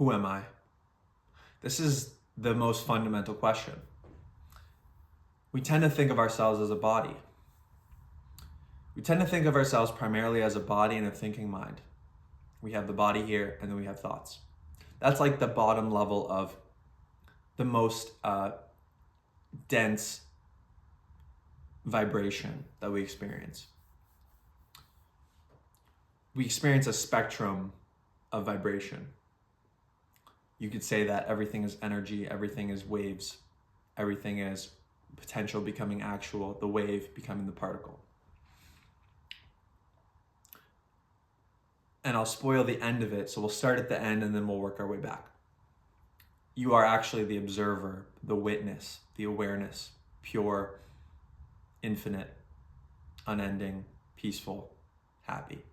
Who am I? This is the most fundamental question. We tend to think of ourselves as a body. We tend to think of ourselves primarily as a body and a thinking mind. We have the body here, and then we have thoughts. That's like the bottom level of the most dense vibration that we experience. We experience a spectrum of vibration. You could say that everything is energy, everything is waves, everything is potential becoming actual, the wave becoming the particle. And I'll spoil the end of it, so we'll start at the end and then we'll work our way back. You are actually the observer, the witness, the awareness, pure, infinite, unending, peaceful, happy.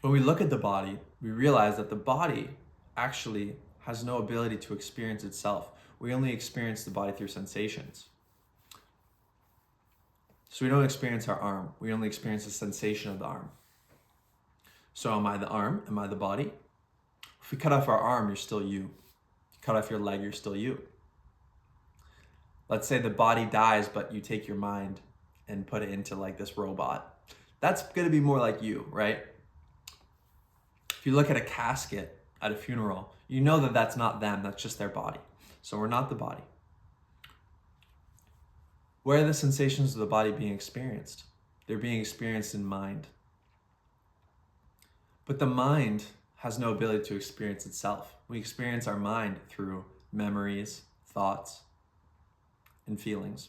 When we look at the body, we realize that the body actually has no ability to experience itself. We only experience the body through sensations. So we don't experience our arm. We only experience the sensation of the arm. So am I the arm? Am I the body? If we cut off our arm, you're still you. You cut off your leg, you're still you. Let's say the body dies, but you take your mind and put it into like this robot. That's gonna be more like you, right? If you look at a casket at a funeral, you know that that's not them, that's just their body. So we're not the body. Where are the sensations of the body being experienced? They're being experienced in mind. But the mind has no ability to experience itself. We experience our mind through memories, thoughts, and feelings.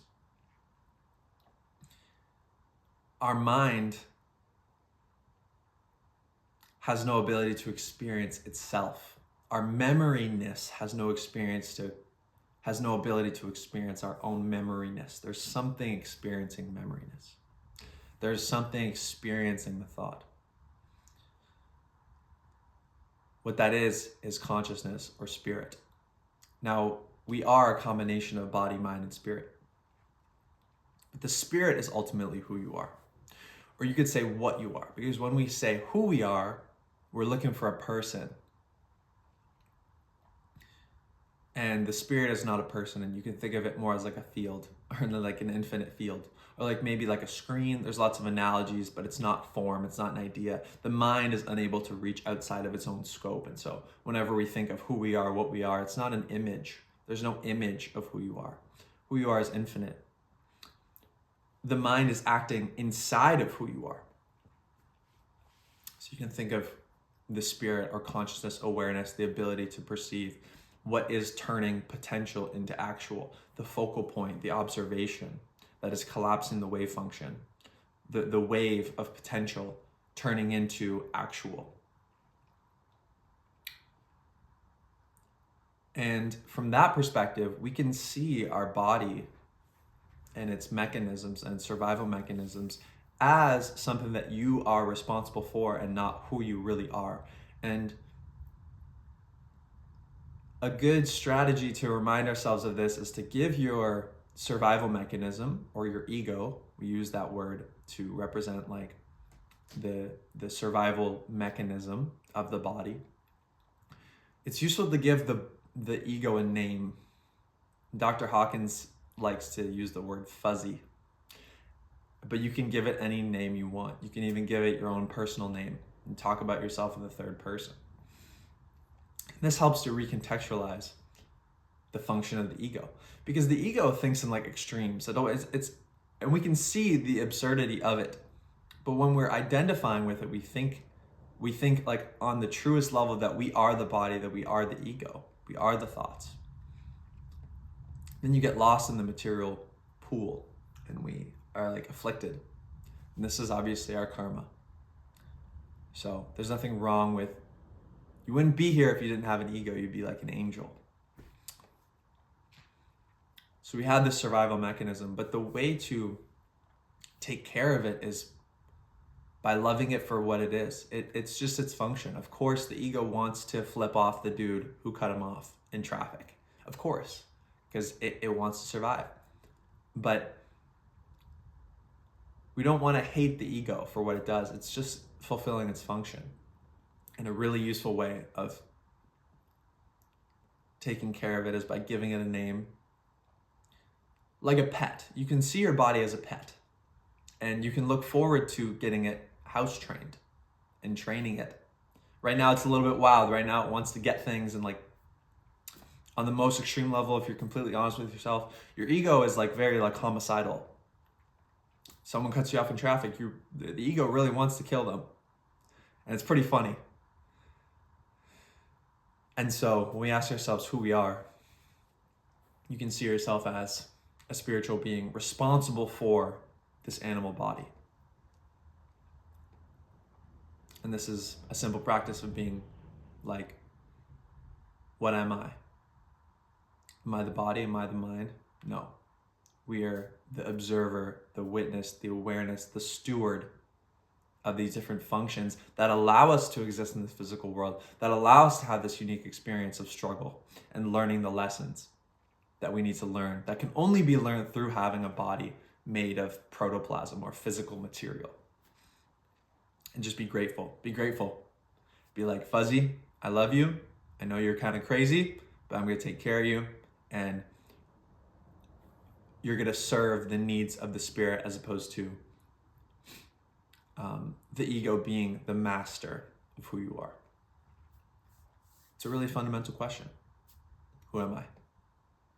Our mind has no ability to experience itself. Our memoryness has no ability to experience our own memoryness. There's something experiencing memoryness. There's something experiencing the thought. What that is consciousness or spirit. Now, we are a combination of body, mind, and spirit. But the spirit is ultimately who you are. Or you could say what you are. Because when we say who we are, we're looking for a person. And the spirit is not a person, and you can think of it more as like a field, or like an infinite field, or like maybe like a screen. There's lots of analogies, but it's not form, it's not an idea. The mind is unable to reach outside of its own scope, and so whenever we think of who we are, what we are, it's not an image. There's no image of who you are. Who you are is infinite. The mind is acting inside of who you are. So you can think of the spirit or consciousness, awareness, the ability to perceive what is turning potential into actual, the focal point, the observation that is collapsing the wave function, the wave of potential turning into actual. And from that perspective, we can see our body and its mechanisms and survival mechanisms as something that you are responsible for and not who you really are. And a good strategy to remind ourselves of this is to give your survival mechanism or your ego, we use that word to represent like the survival mechanism of the body. It's useful to give the ego a name. Dr. Hawkins likes to use the word fuzzy, but you can give it any name you want. You can even give it your own personal name and talk about yourself in the third person. This helps to recontextualize the function of the ego, because the ego thinks in like extremes. And we can see the absurdity of it, but when we're identifying with it, we think like on the truest level that we are the body, that we are the ego, we are the thoughts. Then you get lost in the material pool, and we are like afflicted. And this is obviously our karma. So there's nothing wrong with. You wouldn't be here if you didn't have an ego. You'd be like an angel. So we had this survival mechanism, but the way to take care of it is by loving it for what it is. It's just its function. Of course, the ego wants to flip off the dude who cut him off in traffic. Of course, because it wants to survive. But we don't want to hate the ego for what it does. It's just fulfilling its function. And a really useful way of taking care of it is by giving it a name. Like a pet. You can see your body as a pet. And you can look forward to getting it house trained and training it. Right now it's a little bit wild. Right now it wants to get things, and like on the most extreme level, if you're completely honest with yourself, your ego is like very like homicidal. Someone cuts you off in traffic, the ego really wants to kill them. And it's pretty funny. And so when we ask ourselves who we are, you can see yourself as a spiritual being responsible for this animal body. And this is a simple practice of being like, what am I? Am I the body? Am I the mind? No. We are the observer, the witness, the awareness, the steward of these different functions that allow us to exist in the physical world, that allow us to have this unique experience of struggle and learning the lessons that we need to learn, that can only be learned through having a body made of protoplasm or physical material. And just be grateful. Be grateful. Be like, Fuzzy, I love you. I know you're kind of crazy, but I'm going to take care of you. And you're going to serve the needs of the spirit as opposed to the ego being the master of who you are. It's a really fundamental question. Who am I?